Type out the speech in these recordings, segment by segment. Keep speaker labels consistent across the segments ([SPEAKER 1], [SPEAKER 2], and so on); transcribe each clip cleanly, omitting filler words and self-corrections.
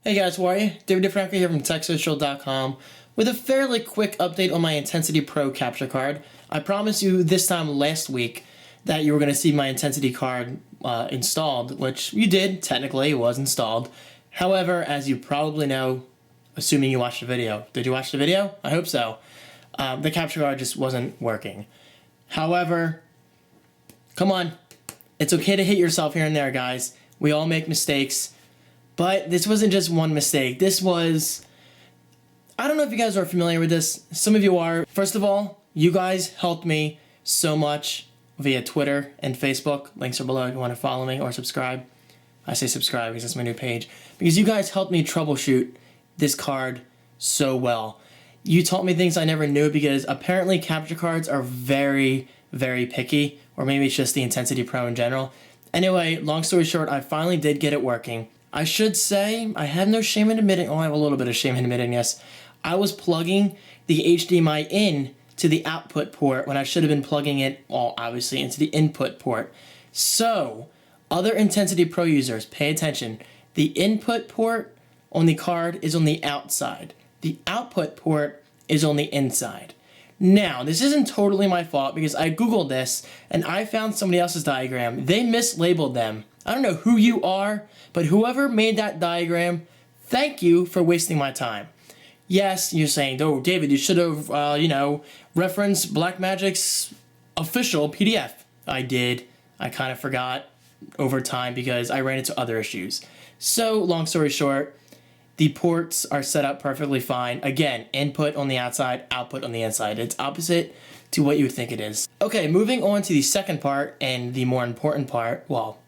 [SPEAKER 1] Hey guys, how are you? Franco here from TechSocial.com with a fairly quick update on my Intensity Pro capture card. I promised you this time last week that you were going to see my Intensity card installed, which you did. Technically, it was installed. However, as you probably know, assuming you watched the video. Did you watch the video? I hope so. The capture card just wasn't working. However, come on. It's okay to hit yourself here and there, guys. We all make mistakes. But this wasn't just one mistake. This was... I don't know if you guys are familiar with this. Some of you are. First of all, you guys helped me so much via Twitter and Facebook. Links are below if you want to follow me or subscribe. I say subscribe because that's my new page. Because you guys helped me troubleshoot this card so well. You taught me things I never knew because apparently capture cards are very, very picky. Or maybe it's just the Intensity Pro in general. Anyway, long story short, I finally did get it working. I should say, I have no shame in admitting, I have a little bit of shame in admitting this. I was plugging the HDMI in to the output port when I should have been plugging it, well, obviously, into the input port. So, other Intensity Pro users, pay attention. The input port on the card is on the outside. The output port is on the inside. Now, this isn't totally my fault because I Googled this and I found somebody else's diagram. They mislabeled them. I don't know who you are, but whoever made that diagram, thank you for wasting my time. Yes, you're saying, oh, David, you should have, referenced Blackmagic's official PDF. I did. I kind of forgot over time because I ran into other issues. So, long story short, the ports are set up perfectly fine. Again, input on the outside, output on the inside. It's opposite to what you would think it is. Okay, moving on to the second part and the more important part. Well,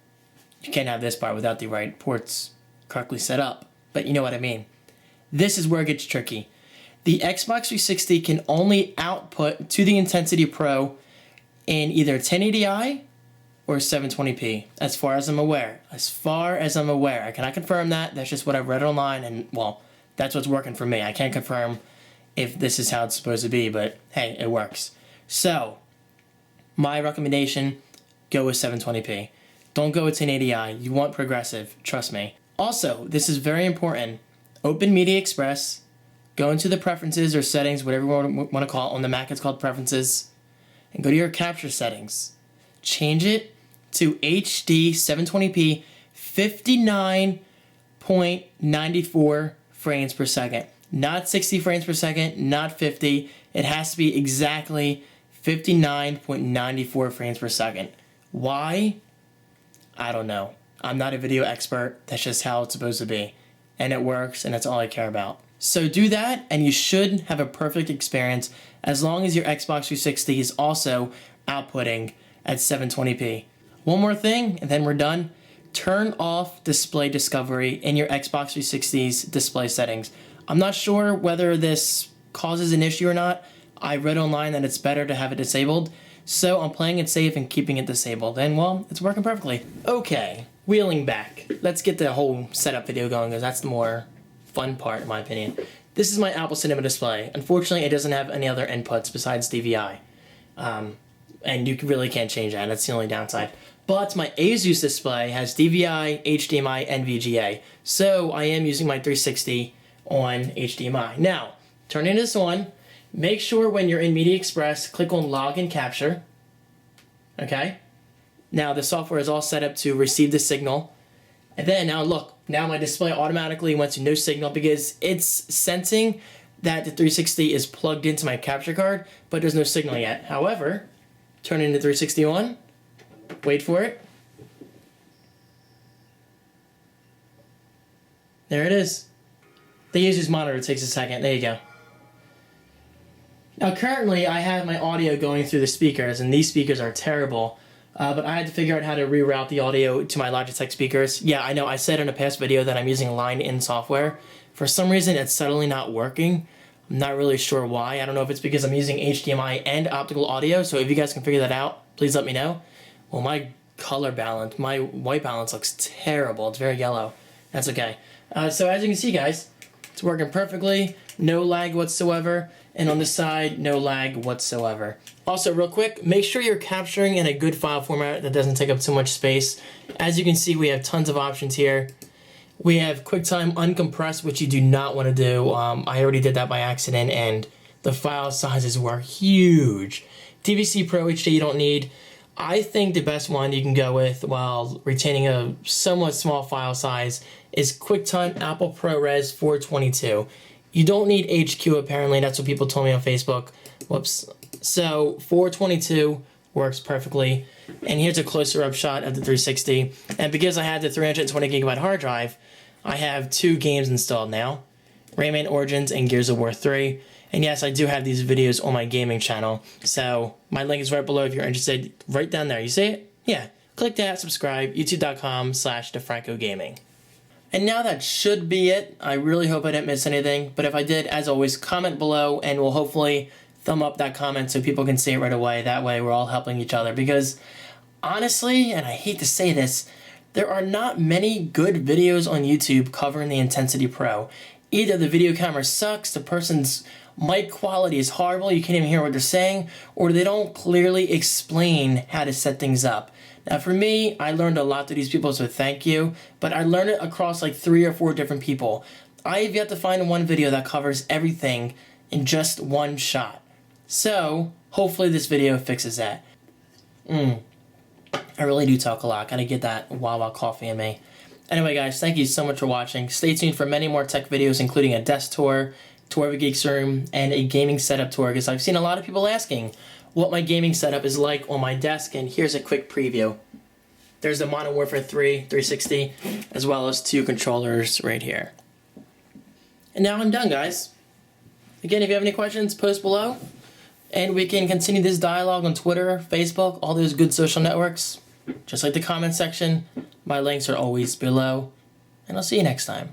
[SPEAKER 1] you can't have this part without the right ports correctly set up, but you know what I mean. This is where it gets tricky. The Xbox 360 can only output to the Intensity Pro in either 1080i or 720p, as far as I'm aware. I cannot confirm that. That's just what I've read online, and, well, that's what's working for me. I can't confirm if this is how it's supposed to be, but, hey, it works. So, my recommendation, go with 720p. Don't go with 1080i. You want progressive. Trust me. Also, this is very important. Open Media Express. Go into the preferences or settings, whatever you want to call it. On the Mac, it's called preferences. And go to your capture settings. Change it to HD 720p 59.94 frames per second. Not 60 frames per second, not 50. It has to be exactly 59.94 frames per second. Why? I don't know. I'm not a video expert. That's just how it's supposed to be. And it works, and that's all I care about. So do that, and you should have a perfect experience as long as your Xbox 360 is also outputting at 720p. One more thing, and then we're done. Turn off display discovery in your Xbox 360's display settings. I'm not sure whether this causes an issue or not. I read online that it's better to have it disabled. So I'm playing it safe and keeping it disabled, and well, it's working perfectly. Okay, wheeling back. Let's get the whole setup video going because that's the more fun part in my opinion. This is my Apple Cinema display. Unfortunately, it doesn't have any other inputs besides DVI. And you really can't change that, that's the only downside. But my Asus display has DVI, HDMI, and VGA. So I am using my 360 on HDMI. Now, turning this on. Make sure when you're in Media Express, click on Log and Capture. Okay? Now the software is all set up to receive the signal. And then now look, now my display automatically went to no signal because it's sensing that the 360 is plugged into my capture card, but there's no signal yet. However, turning the 360 on, wait for it. There it is. The Asus monitor takes a second. There you go. Now currently I have my audio going through the speakers, and these speakers are terrible, but I had to figure out how to reroute the audio to my Logitech speakers. Yeah, I know I said in a past video that I'm using line-in software. For some reason it's suddenly not working. I'm not really sure why. I don't know if it's because I'm using HDMI and optical audio, so if you guys can figure that out, please let me know. Well, my color balance, my white balance looks terrible. It's very yellow. That's okay. So as you can see, guys, it's working perfectly. No lag whatsoever. And on the side, no lag whatsoever. Also, real quick, make sure you're capturing in a good file format that doesn't take up too much space. As you can see, we have tons of options here. We have QuickTime Uncompressed, which you do not want to do. I already did that by accident, and the file sizes were huge. DVC Pro HD you don't need. I think the best one you can go with while retaining a somewhat small file size is QuickTime Apple ProRes 422. You don't need HQ apparently, that's what people told me on Facebook. Whoops. So 422 works perfectly. And here's a closer up shot of the 360. And because I had the 320 gigabyte hard drive, I have 2 games installed now. Rayman Origins and Gears of War 3. And yes, I do have these videos on my gaming channel. So my link is right below if you're interested. Right down there. You see it? Yeah. Click that, subscribe, youtube.com/thefrancogaming. And now that should be it. I really hope I didn't miss anything. But if I did, as always, comment below and we'll hopefully thumb up that comment so people can see it right away. That way we're all helping each other. Because honestly, and I hate to say this, there are not many good videos on YouTube covering the Intensity Pro. Either the video camera sucks, the person's mic quality is horrible, you can't even hear what they're saying, or they don't clearly explain how to set things up. Now for me, I learned a lot through these people, so thank you, but I learned it across like 3 or 4 different people. I have yet to find one video that covers everything in just one shot. So, hopefully this video fixes that. I really do talk a lot, gotta get that Wawa coffee in me. Anyway guys, thank you so much for watching. Stay tuned for many more tech videos, including a desk tour, tour of a geek's room, and a gaming setup tour, because I've seen a lot of people asking what my gaming setup is like on my desk, and here's a quick preview. There's the Modern Warfare 3 360, as well as 2 controllers right here. And now I'm done, guys. Again, if you have any questions, post below, and we can continue this dialogue on Twitter, Facebook, all those good social networks. Just like the comment section, my links are always below, and I'll see you next time.